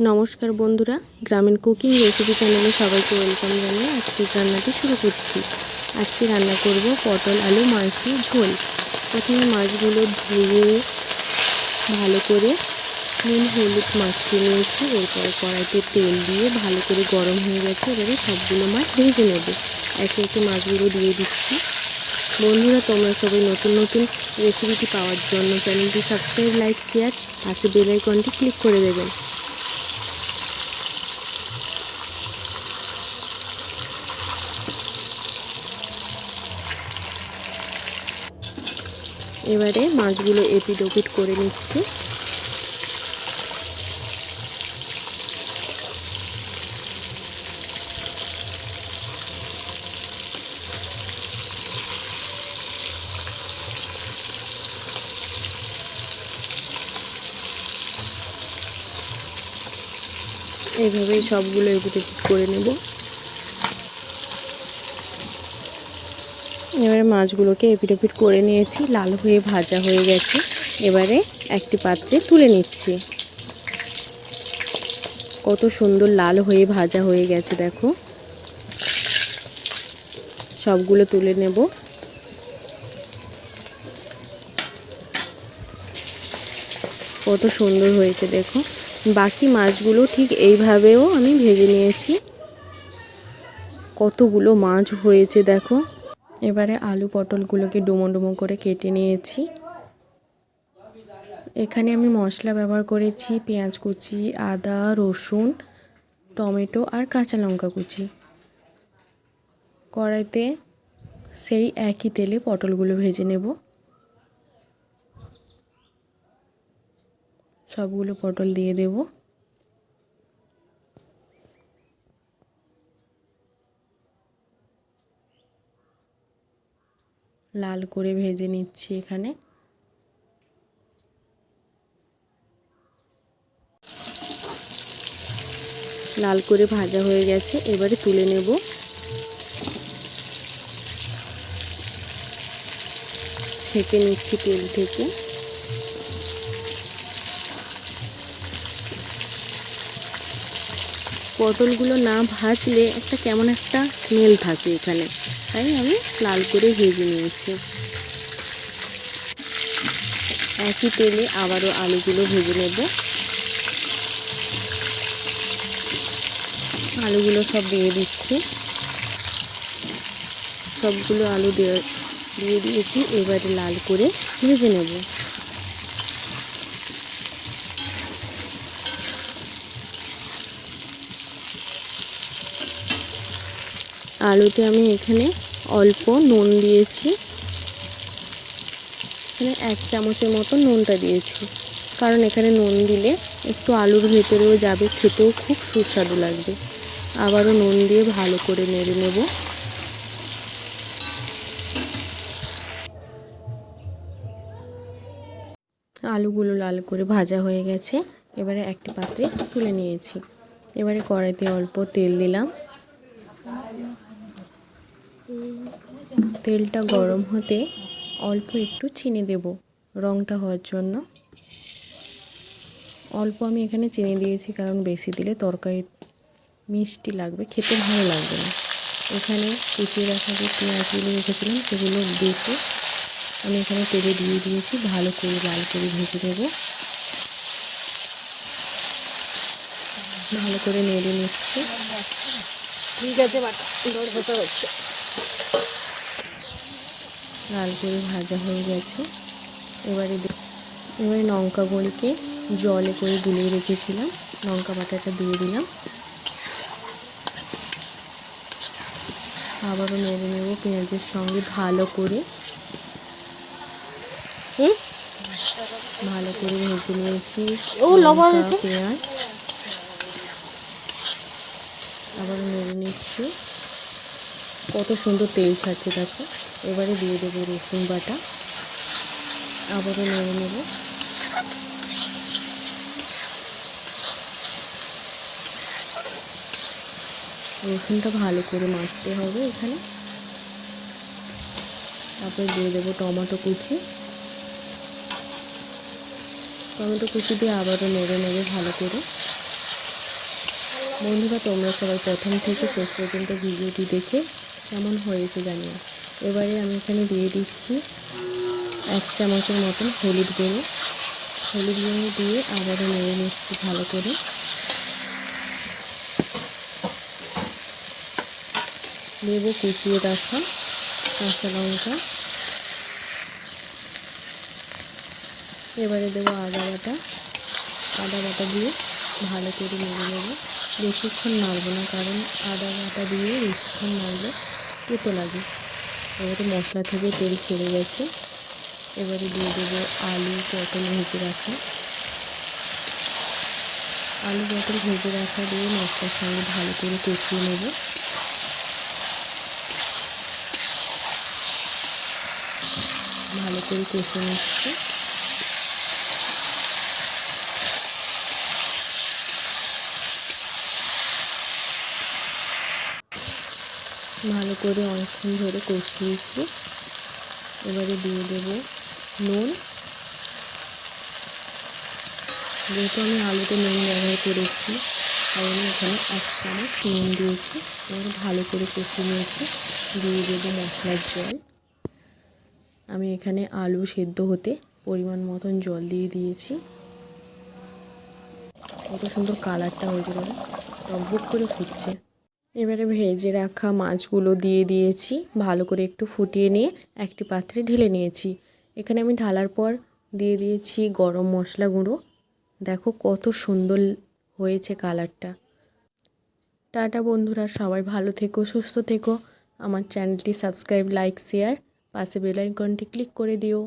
নমস্কার বন্ধুরা, গ্রামীণ কুকিং রেসিপি চ্যানেলে সবাইকে ওয়েলকাম জানিয়ে আজকের রান্নাটি শুরু করছি। আজকে রান্না করব পটল আলু মাছ দিয়ে ঝোল। প্রথমে মাছগুলো ধুয়ে ভালো করে নুন হলুদ মাখিয়ে নিয়েছি। এরপরে কড়াইতে তেল দিয়ে ভালো করে গরম হয়ে গেছে। এবারে সবগুলো মাছ ভেজে নেব। একে একে মাছগুলো দিয়ে দিচ্ছি। বন্ধুরা, তোমরা সবাই নতুন নতুন রেসিপিটি পাওয়ার জন্য চ্যানেলটি সাবস্ক্রাইব, লাইক, শেয়ার, পাশে বেল আইকনটি ক্লিক করে দেবেন। এবারে মাছগুলো এপিট ওপিট করে নিচ্ছি। এইভাবেই সবগুলো এপিট ওপিট করে নেব। এবারে মাছগুলোকে এপিট ওপিট করে নিয়েছি, লাল হয়ে ভাজা হয়ে গেছে। এবারে একটি পাত্রে তুলে নিচ্ছি। কত সুন্দর লাল হয়ে ভাজা হয়ে গেছে দেখো। সবগুলো তুলে নেব। কত সুন্দর হয়েছে দেখো। বাকি মাছগুলো ঠিক এইভাবেও আমি ভেজে নিয়েছি। কতগুলো মাছ হয়েছে দেখো। এবারে আলু পটলগুলোকে ডুমো ডুমো করে কেটে নিয়েছি। এখানে আমি মশলা ব্যবহার করেছি পেঁয়াজ কুচি, আদা, রসুন, টমেটো আর কাঁচা লঙ্কা কুচি। কড়াইতে সেই একই তেলে পটলগুলো ভেজে নেব। সবগুলো পটল দিয়ে দেব। লাল করে ভেজে নিচ্ছি এখানে। লাল করে ভাজা হয়ে গেছে। এবারে তুলে নেব। ছেঁকে নিচ্ছি তেল থেকে। পটলগুলো না ভাজলে একটা কেমন একটা স্মেল থাকে এখানে, তাই আমি লাল করে ভেজে নিয়েছি। একই তেলে আবারও আলুগুলো ভেজে নেব। আলুগুলো সব দিয়ে দিচ্ছি। সবগুলো আলু দিয়ে দিয়েছি। এবারে লাল করে ভেজে নেব। আলুতে আমি এখানে অল্প নুন দিয়েছি। এখানে 1 চামচের মতো নুনটা দিয়েছি, কারণ এখানে নুন দিলে একটু আলুর ভেতরেও যাবে, খেতেও খুব সুস্বাদু লাগবে। আবারও নুন দিয়ে ভালো করে নেড়ে নেব। আলুগুলো লাল করে ভাজা হয়ে গেছে। এবারে একটি পাত্রে তুলে নিয়েছি। এবারে কড়াইতে অল্প তেল দিলাম। তেলটা গরম হতে অল্প একটু চিনি দেব রঙটা হওয়ার জন্য। অল্প আমি এখানে চিনি দিয়েছি, কারণ বেশি দিলে তরকারি মিষ্টি লাগবে, খেতে ভালো লাগবে না। এখানে কুচিয়ে রাখা যে পেঁয়াজগুলো রেখেছিলাম সেগুলো বেটে আমি এখানে তেলে দিয়ে দিয়েছি। ভালো করে লাল করে ভেজে দেবো। ভালো করে নেড়ে নিচ্ছি। ঠিক আছে, বাটা হচ্ছে। লাল করে ভাজা হয়ে গেছে। এবারে লঙ্কা গুঁড়িকে জলে করে গুলিয়ে রেখেছিলাম, লঙ্কা বাটাটা দিয়ে দিলাম। আবারও নেড়ে নেব পেঁয়াজের সঙ্গে ভালো করে। ভালো করে ভেজে নিয়েছি লঙ্কা পেঁয়াজ। আবারও নেড়ে নিচ্ছি। কত সুন্দর তেল ছাড়ছে দেখো। এবারে দিয়ে দেবো রসুন বাটা। আবারও নেড়ে নেব। রসুনটা ভালো করে মাখতে হবে এখানে। তারপরে দিয়ে দেবো টমেটো কুচি। টমেটো কুচি দিয়ে আবারও নেড়ে নেব ভালো করে। বন্ধুরা, তোমরা সবাই প্রথম থেকে শেষ পর্যন্ত ভিডিওটি দেখে কেমন হয়েছে জানিও। এবারে আমি এখানে দিয়ে দিচ্ছি 1 চামচের মতন হলুদ গুঁড়ো। হলুদ গুঁড়ো দিয়ে আবারও নেড়ে নিচ্ছি ভালো করে। দেব কুচিয়ে রাখা কাঁচা লঙ্কা। এবারে দেবো আদা বাটা দিয়ে ভালো করে নেড়ে নেব। বেশিক্ষণ নাড়ব না, কারণ আদা বাটা দিয়ে বেশিক্ষণ নাড়লে তেতো লাগে। এবারে মশলা থেকে তেল ছেড়ে গেছে। এবারে দিয়ে দেবো আলু পটল ভেজে রাখা। আলু পটল ভেজে রাখা দিয়ে মশলার সঙ্গে ভালো করে কষিয়ে নেব। ভালো করে কষে নিচ্ছি। ভালো করে অনেকক্ষণ ধরে কষিয়েছি। এবারে দিয়ে দেব নুন। যেহেতু আমি আলুতে নুন ব্যবহার করেছি, তাই আমি এখানে 1 চামচ নুন দিয়েছি। এবারে ভালো করে কষিয়ে নিয়েছি। দিয়ে দেব মশলার জল। আমি এখানে আলু সেদ্ধ হতে পরিমাণ মতন জল দিয়ে দিয়েছি। কত সুন্দর কালারটা হয়েছে, দেখো টকবক করে ফুটছে। এবারে ভেজে রাখা মাছগুলো দিয়ে দিয়েছি। ভালো করে একটু ফুটিয়ে নিয়ে একটি পাত্রে ঢেলে নিয়েছি। এখানে আমি ঢালার পর দিয়ে দিয়েছি গরম মশলা গুঁড়ো। দেখো কত সুন্দর হয়েছে কালারটা। টাটা বন্ধুরা, সবাই ভালো থেকো, সুস্থ থেকো। আমার চ্যানেলটি সাবস্ক্রাইব, লাইক, শেয়ার, পাশে বেল আইকনটি ক্লিক করে দিও।